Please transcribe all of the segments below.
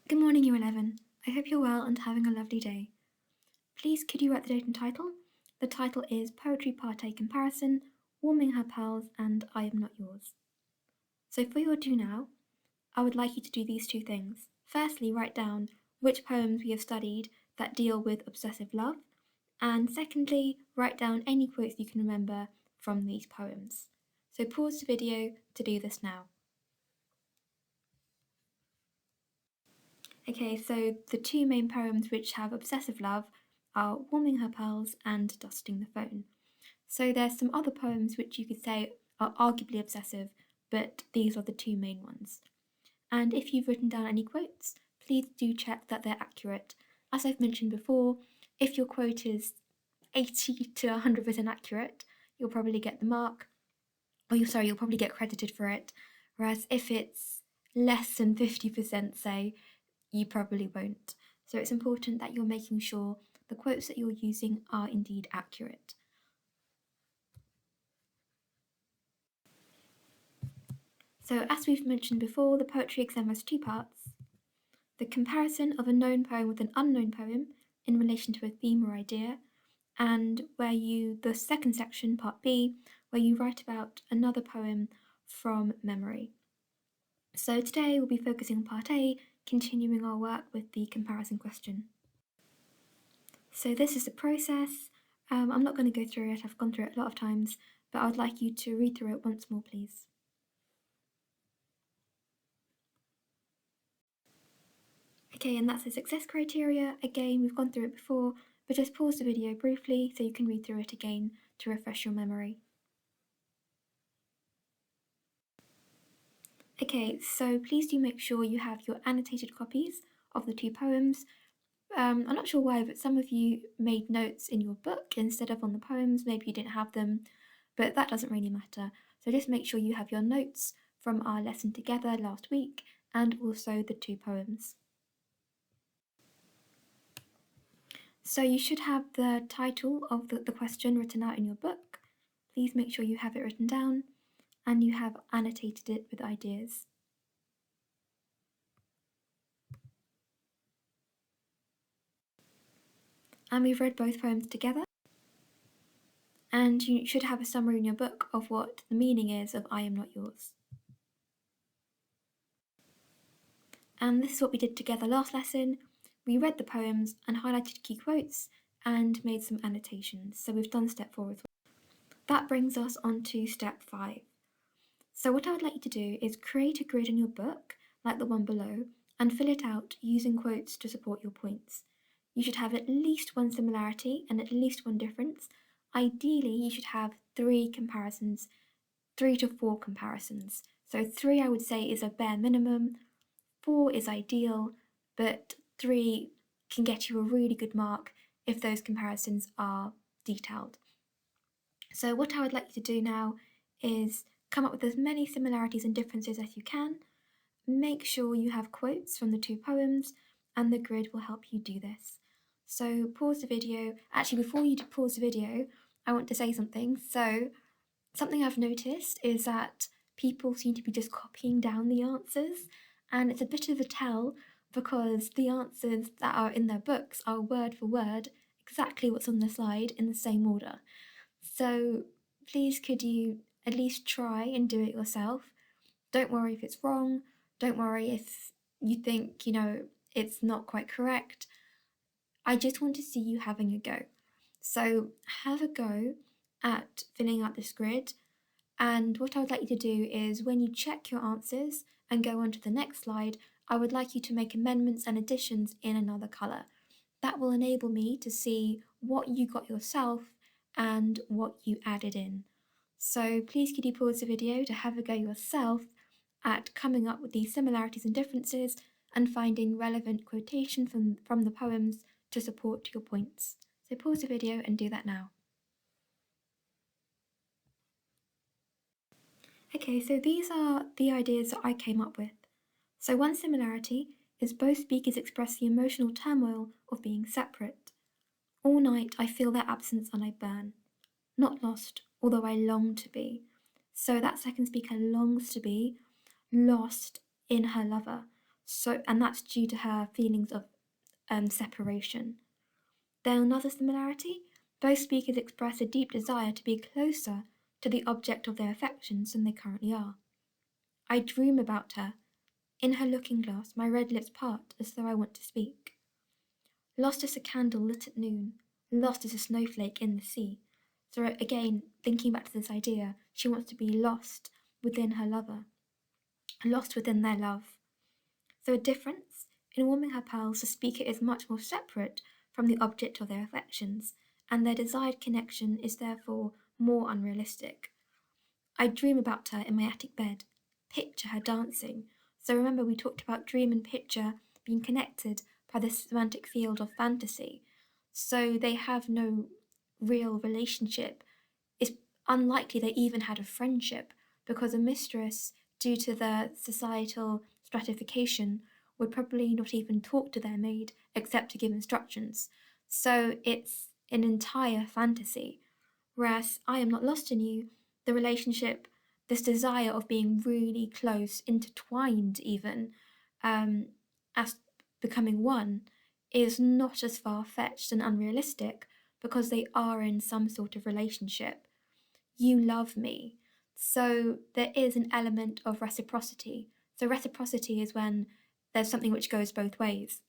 Good morning, Year 11. I hope you're well and having a lovely day. Please could you write the date and title? The title is Poetry Party Comparison, Warming Her Pearls, and I Am Not Yours. So for your do now, I would like you to do these two things. Firstly, write down which poems we have studied that deal with obsessive love, and secondly, write down any quotes you can remember from these poems. So pause the video to do this now. Okay, so the two main poems which have obsessive love are Warming Her Pearls and Dusting the Phone. So there's some other poems which you could say are arguably obsessive, but these are the two main ones. And if you've written down any quotes, please do check that they're accurate. As I've mentioned before, if your quote is 80 to 100% accurate, you'll probably get the mark, you'll probably get credited for it. Whereas if it's less than 50%, say, you probably won't. So it's important that you're making sure the quotes that you're using are indeed accurate. So as we've mentioned before, the poetry exam has two parts. The comparison of a known poem with an unknown poem in relation to a theme or idea, and the second section, part B, where you write about another poem from memory. So today we'll be focusing on part A, continuing our work with the comparison question. So this is the process. I'm not going to go through it, I've gone through it a lot of times, but I would like you to read through it once more, please. Okay, and that's the success criteria. Again, we've gone through it before, but just pause the video briefly so you can read through it again to refresh your memory. Okay, so please do make sure you have your annotated copies of the two poems. I'm not sure why, but some of you made notes in your book instead of on the poems. Maybe you didn't have them, but that doesn't really matter. So just make sure you have your notes from our lesson together last week and also the two poems. So you should have the title of the question written out in your book. Please make sure you have it written down and you have annotated it with ideas. And we've read both poems together. And you should have a summary in your book of what the meaning is of I Am Not Yours. And this is what we did together last lesson. We read the poems and highlighted key quotes and made some annotations. So we've done step 4 as well. That brings us on to step 5. So what I would like you to do is create a grid in your book, like the one below, and fill it out using quotes to support your points. You should have at least one similarity and at least one difference. Ideally, you should have 3 comparisons, 3 to 4 comparisons. So 3 I would say is a bare minimum, 4 is ideal, but 3 can get you a really good mark if those comparisons are detailed. So what I would like you to do now is come up with as many similarities and differences as you can. Make sure you have quotes from the two poems, and the grid will help you do this. So pause the video. Actually, before you pause the video, I want to say something. So something I've noticed is that people seem to be just copying down the answers, and it's a bit of a tell because the answers that are in their books are word for word exactly what's on the slide in the same order. So please could you at least try and do it yourself. Don't worry if it's wrong. Don't worry if you think, it's not quite correct. I just want to see you having a go. So have a go at filling out this grid. And what I would like you to do is when you check your answers and go on to the next slide, I would like you to make amendments and additions in another colour. That will enable me to see what you got yourself and what you added in. So please could you pause the video to have a go yourself at coming up with these similarities and differences and finding relevant quotation from the poems to support your points. So pause the video and do that now. Okay, so these are the ideas that I came up with. So one similarity is both speakers express the emotional turmoil of being separate. All night I feel their absence and I burn. Not lost, although I long to be. So that second speaker longs to be lost in her lover. and that's due to her feelings of separation. Then another similarity, both speakers express a deep desire to be closer to the object of their affections than they currently are. I dream about her. In her looking glass, my red lips part as though I want to speak. Lost as a candle lit at noon, lost as a snowflake in the sea. So again, thinking back to this idea, she wants to be lost within her lover, lost within their love. So a difference, in Warming Her Pearls, the speaker is much more separate from the object of their affections, and their desired connection is therefore more unrealistic. I dream about her in my attic bed, picture her dancing. So remember, we talked about dream and picture being connected by the semantic field of fantasy. So they have no real relationship. It's unlikely they even had a friendship, because a mistress, due to the societal stratification, would probably not even talk to their maid except to give instructions. So it's an entire fantasy. Whereas I Am Not Lost in You, the relationship, this desire of being really close, intertwined even, as becoming one, is not as far fetched and unrealistic because they are in some sort of relationship. You love me. So there is an element of reciprocity. So reciprocity is when there's something which goes both ways.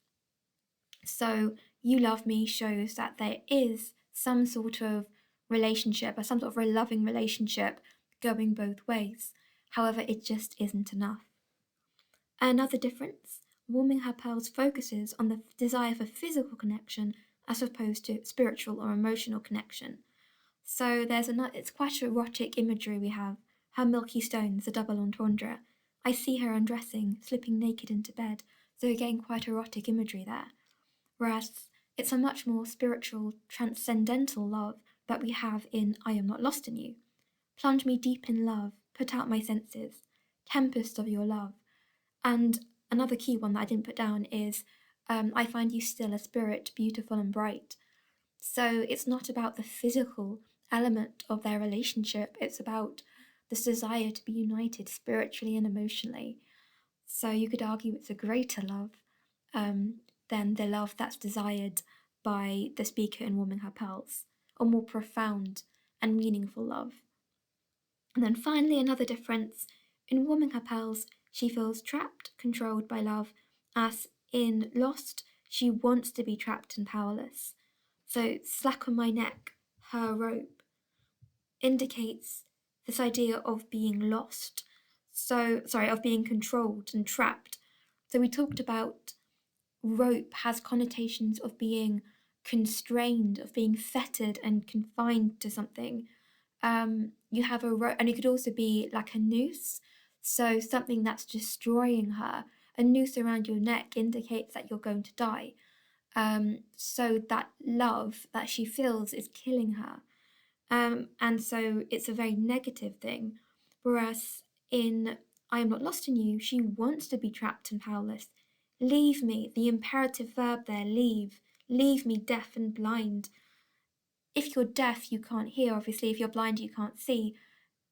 So you love me shows that there is some sort of relationship or some sort of a loving relationship going both ways. However, it just isn't enough. Another difference, Warming Her Pearls focuses on the desire for physical connection as opposed to spiritual or emotional connection. So it's quite erotic imagery we have. Her milky stones, a double entendre. I see her undressing, slipping naked into bed. So again, quite erotic imagery there. Whereas it's a much more spiritual, transcendental love that we have in I Am Not Lost in You. Plunge me deep in love, put out my senses, tempest of your love. And another key one that I didn't put down is I find you still a spirit, beautiful and bright. So it's not about the physical element of their relationship, it's about this desire to be united spiritually and emotionally. So you could argue it's a greater love than the love that's desired by the speaker in Warming Her Pearls, or more profound and meaningful love. And then finally, another difference, in Warming Her Pearls, she feels trapped, controlled by love, as in Lost, she wants to be trapped and powerless. So, slack on my neck, her rope, indicates this idea of being lost. Of being controlled and trapped. So, we talked about rope has connotations of being constrained, of being fettered and confined to something. You have a rope, and it could also be like a noose. So, something that's destroying her. A noose around your neck indicates that you're going to die. So that love that she feels is killing her. And so it's a very negative thing. Whereas in I Am Not Lost in You, she wants to be trapped and powerless. Leave me, the imperative verb there, leave. Leave me deaf and blind. If you're deaf, you can't hear, obviously. If you're blind, you can't see,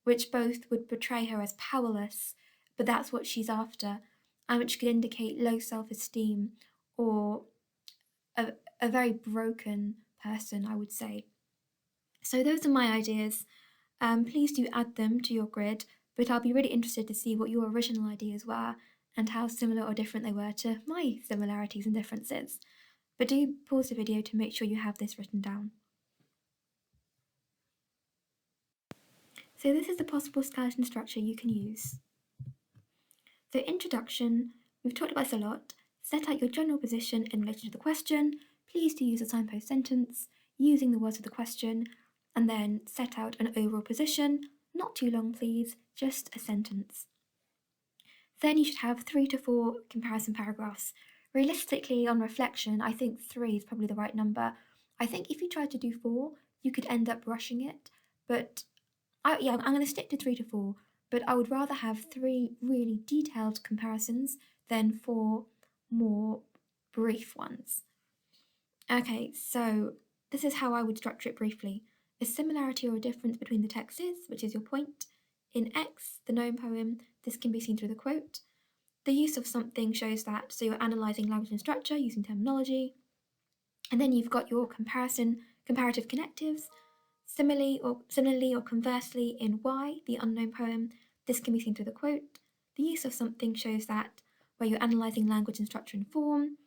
which both would portray her as powerless, but that's what she's after, and which could indicate low self esteem or a very broken person, I would say. So those are my ideas. Please do add them to your grid, but I'll be really interested to see what your original ideas were and how similar or different they were to my similarities and differences. But do pause the video to make sure you have this written down. So this is the possible skeleton structure you can use. So introduction, we've talked about this a lot. Set out your general position in relation to the question. Please do use a signpost sentence using the words of the question, and then set out an overall position. Not too long, please, just a sentence. Then you should have 3 to 4 comparison paragraphs. Realistically, on reflection, I think 3 is probably the right number. I think if you tried to do 4, you could end up rushing it, but I'm going to stick to 3 to 4, but I would rather have 3 really detailed comparisons than 4 more brief ones. Okay, so this is how I would structure it briefly. A similarity or a difference between the texts, which is your point. In X, the known poem, this can be seen through the quote. The use of something shows that, so you're analysing language and structure using terminology. And then you've got your comparative connectives. Similarly or conversely in Why, the Unknown Poem, this can be seen through the quote. The use of something shows that, where you're analysing language and structure and form.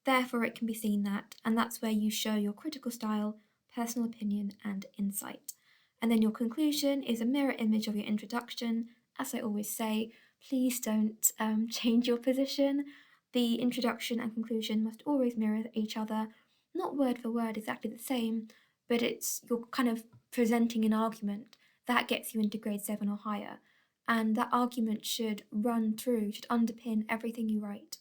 Therefore, it can be seen that, and that's where you show your critical style, personal opinion, and insight. And then your conclusion is a mirror image of your introduction. As I always say, please don't change your position. The introduction and conclusion must always mirror each other, not word for word exactly the same, but you're kind of presenting an argument that gets you into grade 7 or higher. And that argument should underpin everything you write.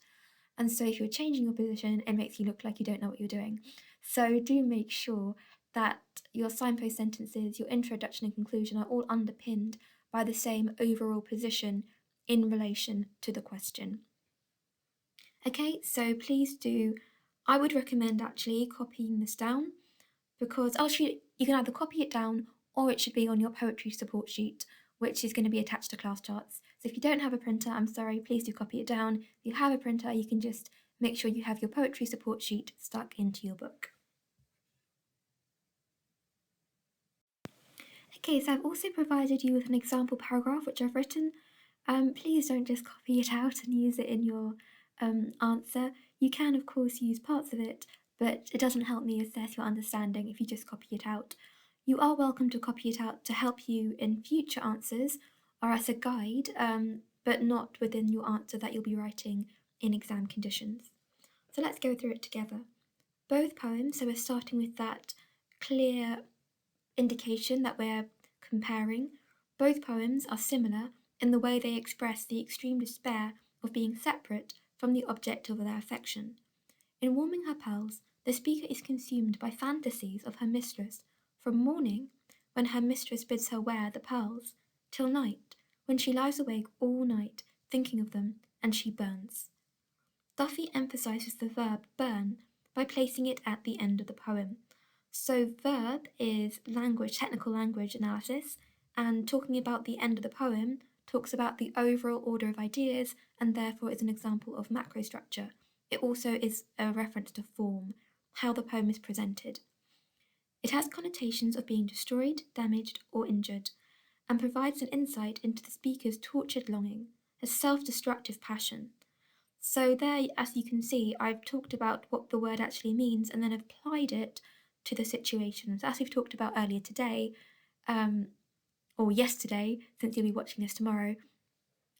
And so if you're changing your position, it makes you look like you don't know what you're doing. So do make sure that your signpost sentences, your introduction and conclusion are all underpinned by the same overall position in relation to the question. Okay, so please do, I would recommend actually copying this down, because actually you can either copy it down or it should be on your poetry support sheet, which is going to be attached to class charts. So if you don't have a printer, I'm sorry, please do copy it down. If you have a printer, you can just make sure you have your poetry support sheet stuck into your book. Okay, so I've also provided you with an example paragraph which I've written. Please don't just copy it out and use it in your answer. You can, of course, use parts of it, but it doesn't help me assess your understanding if you just copy it out. You are welcome to copy it out to help you in future answers or as a guide, but not within your answer that you'll be writing in exam conditions. So let's go through it together. Both poems, so we're starting with that clear indication that we're comparing, both poems are similar in the way they express the extreme despair of being separate from the object of their affection. In Warming Her Pearls, the speaker is consumed by fantasies of her mistress, from morning, when her mistress bids her wear the pearls, till night, when she lies awake all night thinking of them, and she burns. Duffy emphasizes the verb burn by placing it at the end of the poem. So verb is technical language analysis, and talking about the end of the poem talks about the overall order of ideas and therefore is an example of macrostructure. It also is a reference to form, how the poem is presented. It has connotations of being destroyed, damaged, or injured, and provides an insight into the speaker's tortured longing, a self-destructive passion. So there, as you can see, I've talked about what the word actually means and then applied it to the situations. As we've talked about earlier today, or yesterday, since you'll be watching this tomorrow,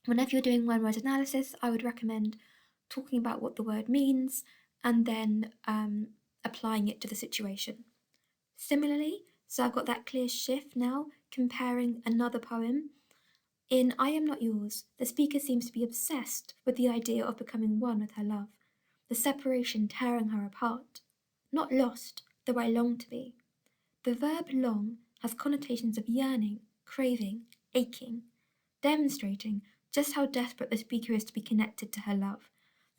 whenever you're doing one-word analysis, I would recommend talking about what the word means and then applying it to the situation. Similarly, so I've got that clear shift now, comparing another poem. In I Am Not Yours, the speaker seems to be obsessed with the idea of becoming one with her love, the separation tearing her apart. Not lost, though I long to be. The verb long has connotations of yearning, craving, aching, demonstrating just how desperate the speaker is to be connected to her love.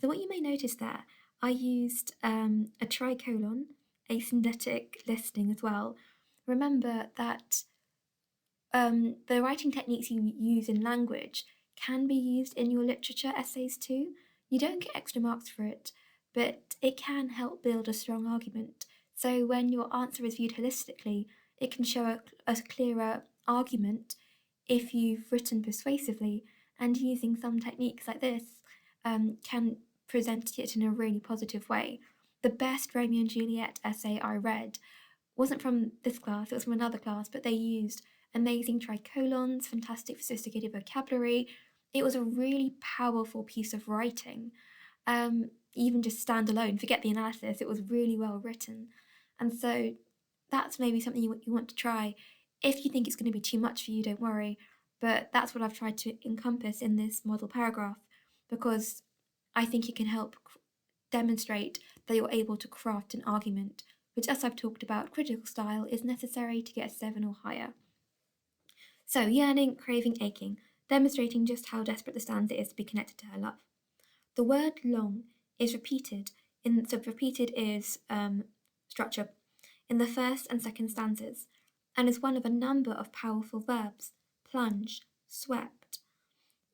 So what you may notice there, I used a tricolon, a synthetic listing as well. Remember that the writing techniques you use in language can be used in your literature essays too. You don't get extra marks for it, but it can help build a strong argument. So when your answer is viewed holistically, it can show a clearer argument if you've written persuasively, and using some techniques like this can present it in a really positive way. The best Romeo and Juliet essay I read wasn't from this class, it was from another class, but they used amazing tricolons, fantastic sophisticated vocabulary. It was a really powerful piece of writing. Even just standalone, forget the analysis, it was really well written. And so that's maybe something you want to try. If you think it's going to be too much for you, don't worry. But that's what I've tried to encompass in this model paragraph, because I think it can help demonstrate that you're able to craft an argument, which, as I've talked about, critical style is necessary to get a 7 or higher. So, yearning, craving, aching, demonstrating just how desperate the stanza is to be connected to her love. The word long is repeated repeated is structure in the first and second stanzas, and is one of a number of powerful verbs, plunge, swept,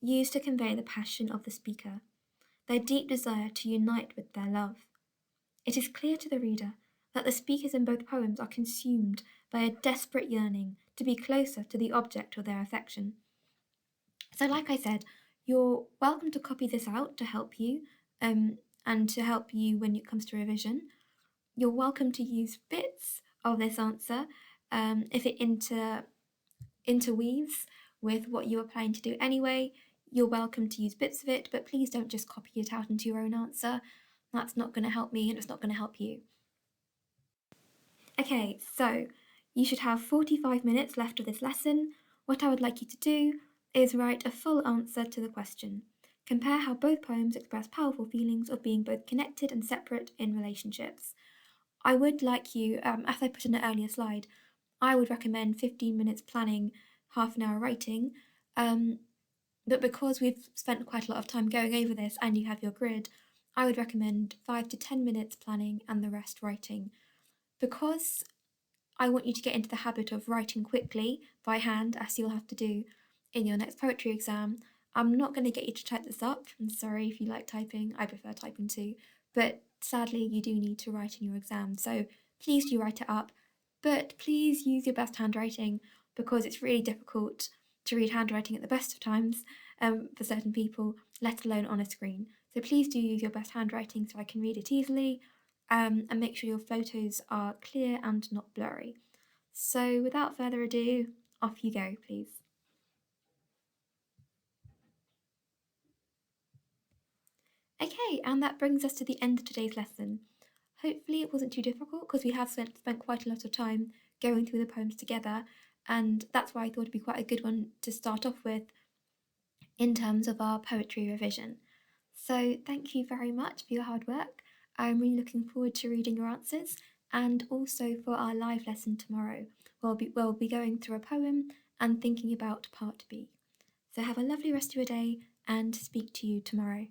used to convey the passion of the speaker. their deep desire to unite with their love. It is clear to the reader that the speakers in both poems are consumed by a desperate yearning to be closer to the object of their affection. So, like I said, you're welcome to copy this out to help you and to help you when it comes to revision. You're welcome to use bits of this answer if it interweaves with what you are planning to do anyway. You're welcome to use bits of it, but please don't just copy it out into your own answer. That's not going to help me and it's not going to help you. Okay, so you should have 45 minutes left of this lesson. What I would like you to do is write a full answer to the question. Compare how both poems express powerful feelings of being both connected and separate in relationships. I would like you, as I put in an earlier slide, I would recommend 15 minutes planning, half an hour writing. But because we've spent quite a lot of time going over this and you have your grid, I would recommend 5 to 10 minutes planning and the rest writing. Because I want you to get into the habit of writing quickly by hand, as you'll have to do in your next poetry exam, I'm not going to get you to type this up. I'm sorry if you like typing, I prefer typing too, but sadly you do need to write in your exam, so please do write it up, but please use your best handwriting because it's really difficult to read handwriting at the best of times for certain people, let alone on a screen. So please do use your best handwriting so I can read it easily, and make sure your photos are clear and not blurry. So without further ado, off you go, please. Okay, and that brings us to the end of today's lesson. Hopefully it wasn't too difficult because we have spent quite a lot of time going through the poems together, and that's why I thought it'd be quite a good one to start off with in terms of our poetry revision. So thank you very much for your hard work. I'm really looking forward to reading your answers and also for our live lesson tomorrow. We'll be going through a poem and thinking about part B. So have a lovely rest of your day and speak to you tomorrow.